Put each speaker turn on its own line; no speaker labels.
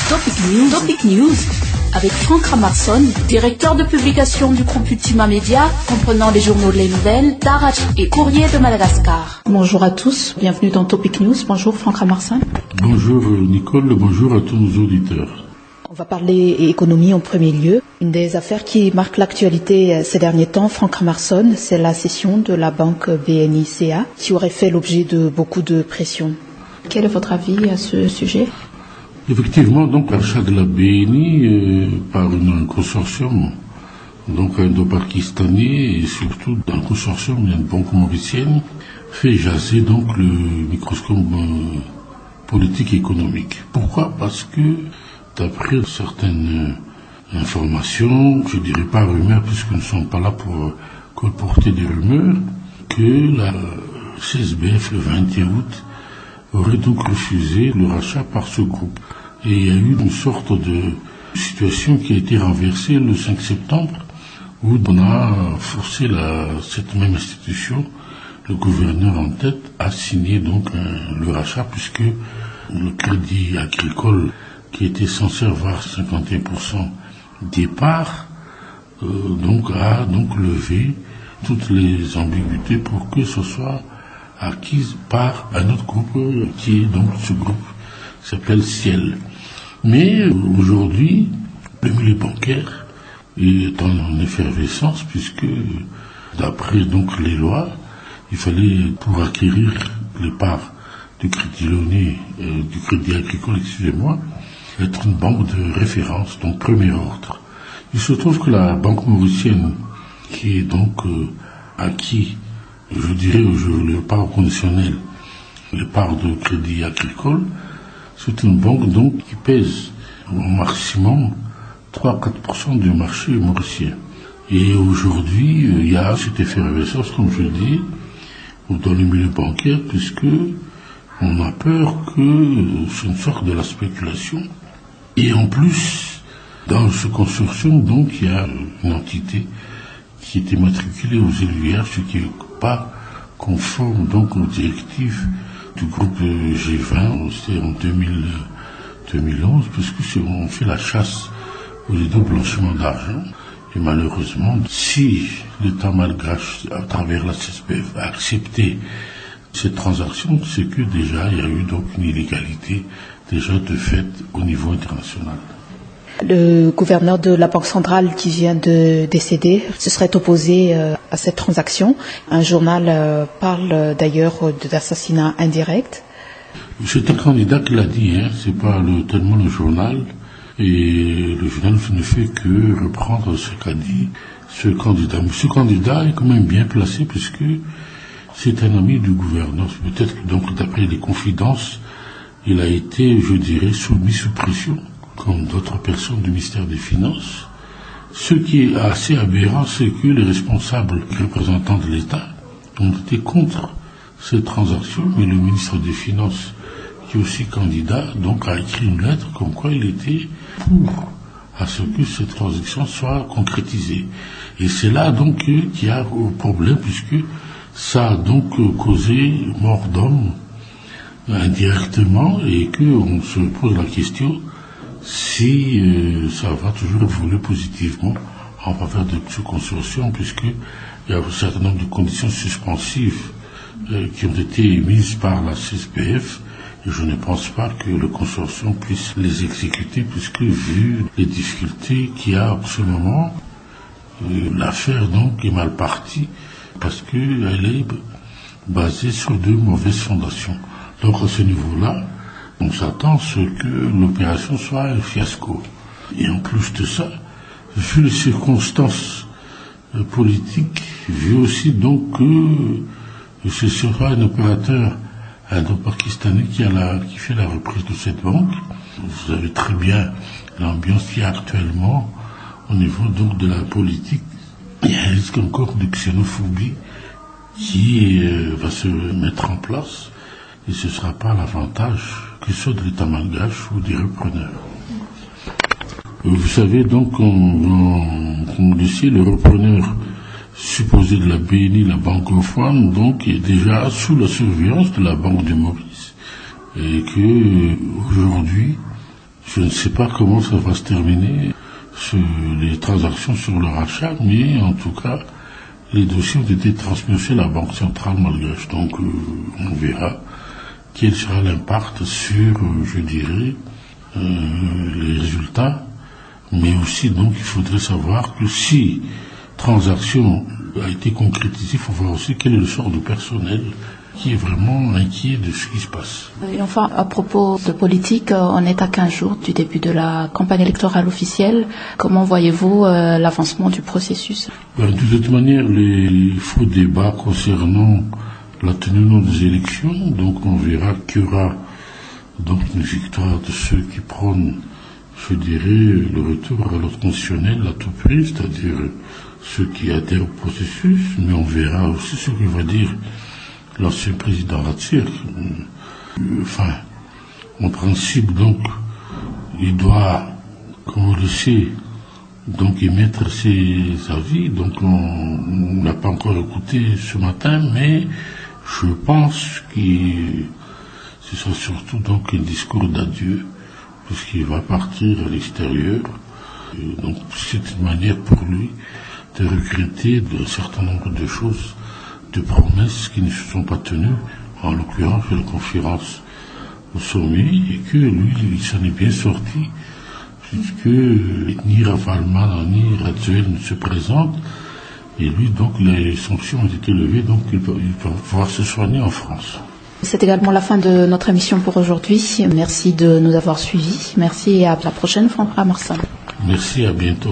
Topic News avec Franck Ramarson, directeur de publication du groupe Ultima Media, comprenant les journaux Les Nouvelles, Darach et Courrier de Madagascar. Bonjour à tous, bienvenue dans Topic News. Bonjour Franck Ramarson.
Bonjour Nicole, bonjour à tous nos auditeurs.
On va parler économie en premier lieu. Une des affaires qui marque l'actualité ces derniers temps, Franck Ramarson, c'est la cession de la banque BNI-CA qui aurait fait l'objet de beaucoup de pression. Quel est votre avis à ce sujet ?
Effectivement, donc l'achat de la BNI par un consortium donc indo-pakistanais et surtout d'un consortium d'une banque mauricienne fait jaser donc le microscope politique et économique. Pourquoi ? Parce que d'après certaines informations, je dirais pas rumeurs puisque nous ne sommes pas là pour colporter des rumeurs, que la CSBF le 21 août aurait donc refusé le rachat par ce groupe. Et il y a eu une sorte de situation qui a été renversée le 5 septembre, où on a forcé cette même institution, le gouverneur en tête, à signer donc le rachat, puisque le Crédit Agricole, qui était censé avoir 51% des parts, a levé toutes les ambiguïtés pour que ce soit acquise par un autre groupe qui est donc ce groupe qui s'appelle Ciel. Mais aujourd'hui, le milieu bancaire est en effervescence puisque d'après donc les lois, il fallait pour acquérir les parts du Crédit Lyonnais, du Crédit Agricole, être une banque de référence, donc premier ordre. Il se trouve que la banque mauricienne, qui est donc acquis, je dirais, le part conditionnel, les parts de Crédit Agricole, c'est une banque donc qui pèse au maximum 3-4% du marché mauricien. Et aujourd'hui, il y a cette effervescence, comme je dis, dans le milieu bancaire, puisque on a peur que c'est une sorte de la spéculation. Et en plus, dans ce consortium, donc, il y a une entité qui était matriculée aux Éluvières, ce qui n'est pas conforme donc aux directives du groupe G20, c'est en 2011, puisque on fait la chasse aux blanchiment d'argent. Et malheureusement, si l'État malgache, à travers la CSPF, a accepté cette transaction, c'est que déjà il y a eu donc une illégalité déjà de fait au niveau international.
Le gouverneur de la Banque centrale qui vient de décéder se serait opposé à cette transaction. Un journal parle d'ailleurs d'assassinat indirect.
C'est un candidat qui l'a dit, c'est pas tellement le journal. Et le journal ne fait que reprendre ce qu'a dit ce candidat. Mais ce candidat est quand même bien placé puisque c'est un ami du gouverneur. Peut-être que donc d'après les confidences, il a été, je dirais, mis sous pression, comme d'autres personnes du ministère des Finances. Ce qui est assez aberrant, c'est que les responsables représentants de l'État ont été contre cette transaction, mais le ministre des Finances, qui est aussi candidat, donc a écrit une lettre comme quoi il était pour à ce que cette transaction soit concrétisée. Et c'est là donc qu'il y a un problème, puisque ça a donc causé mort d'homme indirectement, et qu'on se pose la question si ça va toujours évoluer positivement en faveur de ce consortium, puisqu'il y a un certain nombre de conditions suspensives qui ont été émises par la CSPF, et je ne pense pas que le consortium puisse les exécuter, puisque vu les difficultés qu'il y a en ce moment, l'affaire donc est mal partie, parce qu'elle est basée sur de mauvaises fondations. Donc à ce niveau-là, on s'attend à ce que l'opération soit un fiasco. Et en plus de ça, vu les circonstances politiques, vu aussi donc que ce sera un opérateur indo-pakistanais qui fait la reprise de cette banque. Vous avez très bien l'ambiance qu'il y a actuellement au niveau donc de la politique. Il y a un risque encore de xénophobie qui va se mettre en place, et ce ne sera pas l'avantage que ce soit de l'État malgache ou des repreneurs. Vous savez donc, comme le sait, le repreneur supposé de la BNI, la Banque Ofwan, donc est déjà sous la surveillance de la Banque de Maurice, et que aujourd'hui, Je ne sais pas comment ça va se terminer, les transactions sur le rachat, mais en tout cas, les dossiers ont été transmis à la Banque centrale malgache. Donc, on verra quel sera l'impact sur, je dirais, les résultats. Mais aussi, donc, il faudrait savoir que si transaction a été concrétisée, il faut voir aussi quel est le sort du personnel qui est vraiment inquiet de ce qui se passe.
Et enfin, à propos de politique, on est à 15 jours du début de la campagne électorale officielle. Comment voyez-vous l'avancement du processus?
De toute manière, les faux débats concernant la tenue ou non des élections, donc on verra qu'il y aura donc une victoire de ceux qui prônent, je dirais, le retour à l'ordre constitutionnel à tout prix, c'est-à-dire ceux qui adhèrent au processus, mais on verra aussi ce que va dire l'ancien président Ratsier. Enfin, en principe, donc, il doit, comme on le sait, donc émettre ses avis. Donc, on n'a pas encore écouté ce matin, mais je pense que ce sera surtout donc un discours d'adieu, puisqu'il va partir à l'extérieur. Donc, c'est une manière pour lui de regretter d'un certain nombre de choses, de promesses qui ne se sont pas tenues, en l'occurrence la conférence au sommet, et que lui, il s'en est bien sorti, puisque ni Rafalman ni Ratzuel ne se présentent, et lui, donc, les sanctions ont été levées, donc il va pouvoir se soigner en France.
C'est également la fin de notre émission pour aujourd'hui. Merci de nous avoir suivis. Merci et à la prochaine, Franck Ramarsson.
Merci, à bientôt.